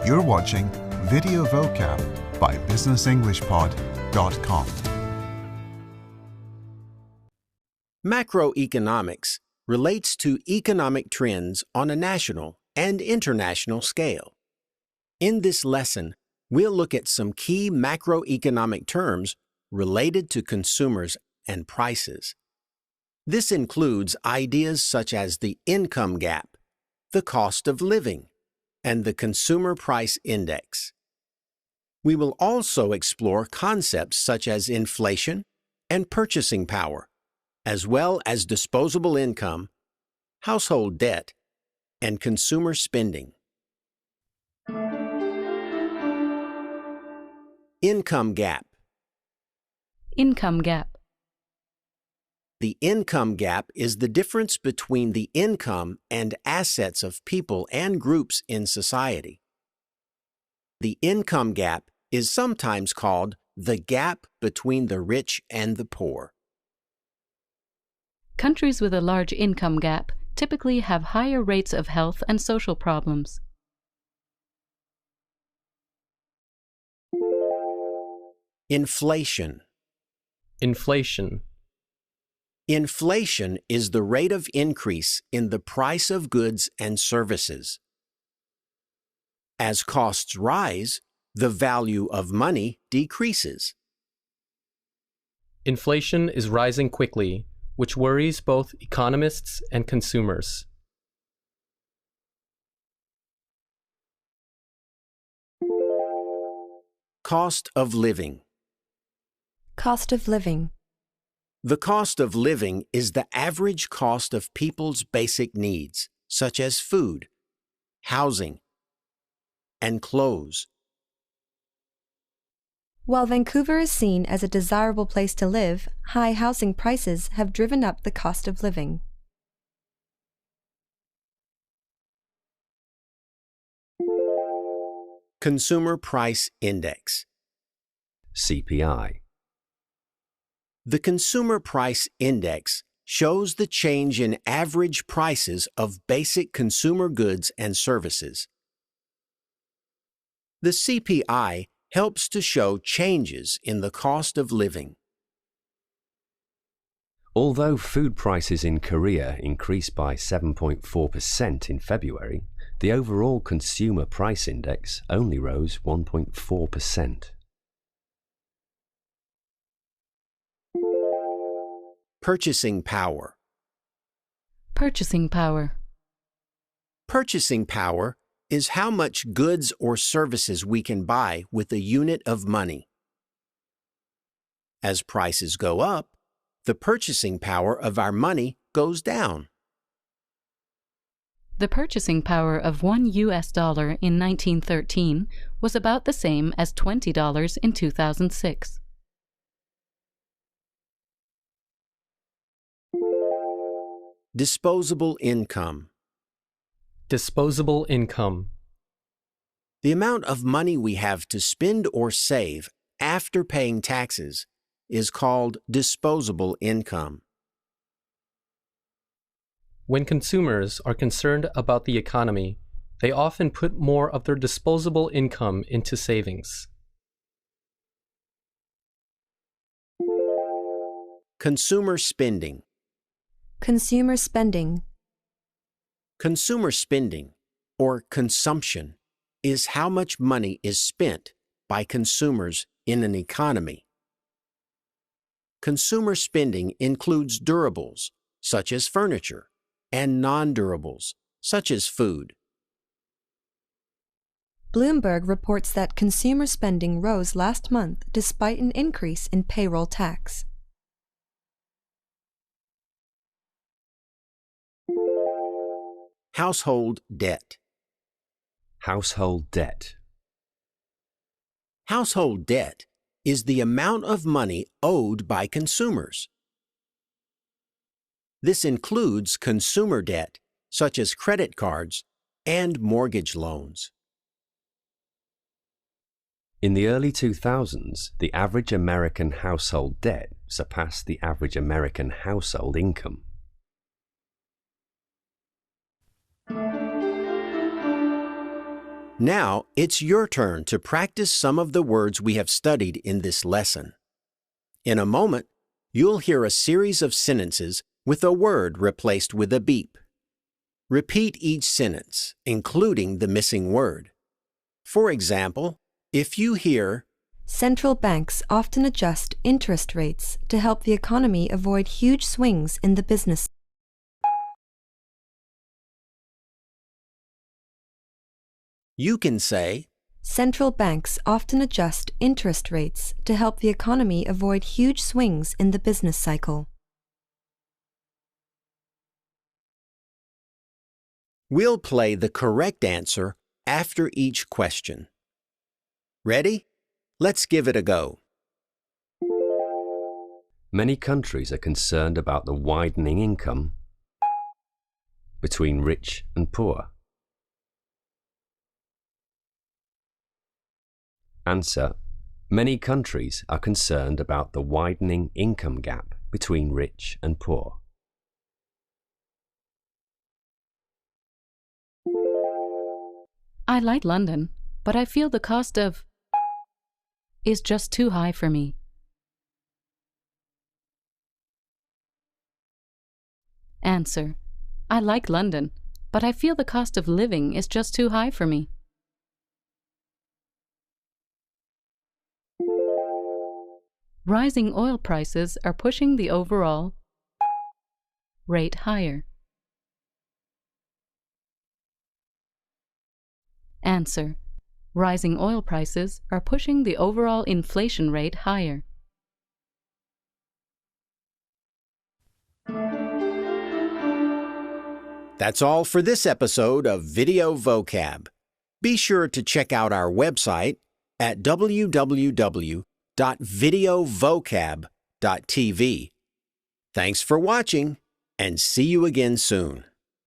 You're watching Video Vocab by BusinessEnglishPod.com. Macroeconomics relates to economic trends on a national and international scale. In this lesson, we'll look at some key macroeconomic terms related to consumers and prices. This includes ideas such as the income gap, the cost of living, and the consumer price index. We will also explore concepts such as inflation and purchasing power, as well as disposable income, household debt, and consumer spending. Income gap. Income gap. The income gap is the difference between the income and assets of people and groups in society. The income gap is sometimes called the gap between the rich and the poor. Countries with a large income gap typically have higher rates of health and social problems. Inflation. Inflation. Inflation is the rate of increase in the price of goods and services. As costs rise, the value of money decreases. Inflation is rising quickly, which worries both economists and consumers. Cost of living. Cost of living. The cost of living is the average cost of people's basic needs, such as food, housing, and clothes. While Vancouver is seen as a desirable place to live, high housing prices have driven up the cost of living. Consumer Price Index. CPI. The Consumer Price Index shows the change in average prices of basic consumer goods and services. The CPI helps to show changes in the cost of living. Although food prices in Korea increased by 7.4% in February, the overall consumer price index only rose 1.4%. Purchasing power. Purchasing power. Purchasing power is how much goods or services we can buy with a unit of money. As prices go up, the purchasing power of our money goes down. The purchasing power of $1 in 1913 was about the same as $20 in 2006. Disposable income. Disposable income. The amount of money we have to spend or save after paying taxes is called disposable income. When consumers are concerned about the economy, they often put more of their disposable income into savings. Consumer spending. Consumer spending. Consumer spending, or consumption, is how much money is spent by consumers in an economy. Consumer spending includes durables, such as furniture, and non-durables, such as food. Bloomberg reports that consumer spending rose last month despite an increase in payroll tax. Household debt. Household debt. Household debt is the amount of money owed by consumers. This includes consumer debt, such as credit cards and mortgage loans. In the early 2000s, the average American household debt surpassed the average American household income. Now it's your turn to practice some of the words we have studied in this lesson. In a moment, you'll hear a series of sentences with a word replaced with a beep. Repeat each sentence, including the missing word. For example, if you hear, Central banks often adjust interest rates to help the economy avoid huge swings in the business. you can say, Central banks often adjust interest rates to help the economy avoid huge swings in the business cycle. We'll play the correct answer after each question. Ready? Let's give it a go. Many countries are concerned about the widening income between rich and poor. Answer. Many countries are concerned about the widening income gap between rich and poor. I like London, but I feel the cost of is just too high for me. Answer. I like London, but I feel the cost of living is just too high for me. Rising oil prices are pushing the overall rate higher. Answer. Rising oil prices are pushing the overall inflation rate higher. That's all for this episode of Video Vocab. Be sure to check out our website at www.videovocab.tv. Thanks for watching, and see you again soon.